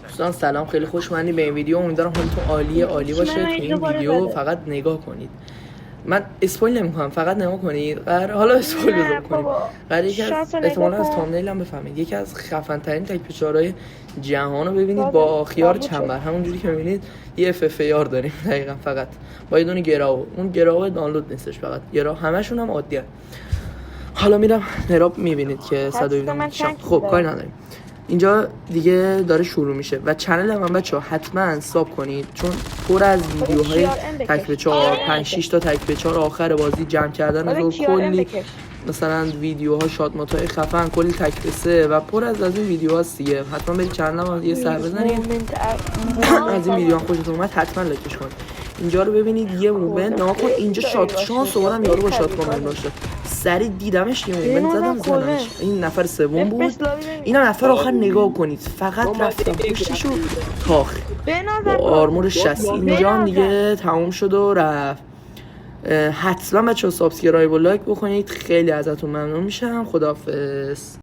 دوستان سلام، خیلی خوشمندی به این ویدیو. امیدوارم حالتون عالی باشه. تو این ویدیو فقط نگاه کنید، من اسپویل نمی‌کنم، فقط نگاه کنید. حالا اسپویل بزن کنید. یکی از احتمالاً از تامنیل هم بفهمید، یکی از خفن ترین تک پیچارهای جهان رو ببینید با خیار چنبر. همونجوری که می‌بینید یه FFAR داریم دقیقاً، فقط با یه دونه گراو. اون گراو دانلود نیستش، فقط گراو. همشون هم عادیه. حالا میرم نراب، می‌بینید که 120. خب کاری نداریم. اینجا دیگه داره شروع میشه و چنل من بچه‌ها حتما ساب کنید، چون پر از ویدیوهای تک به 4 5 6 تا تک به 4 آخر بازی جمع کردن از کلی مثلا ویدیوها شاتمات‌های خفن، کلی تک به 3 و پر از این ویدیوهاست دیگه. حتما برید چنلم یه سر بزنید. از این ویدیوها خوشتون اومد حتما لایکش کنید. اینجا رو ببینید، یه مومنت نگاه کن. اینجا شات شانس آوردم یارو با شات کامل باشه، سری دیدمش، یه مومنت زدمش. این نفر سوم بود. اینا نفر آخر نگاه کنید، فقط رفتم پشتشو تاخ با آرمور 60. اینجا هم دیگه تموم شد و رفت. حتما بچه‌ها سابسکرایب و لایک بکنید، خیلی ازتون ممنون میشم. خداحافظ.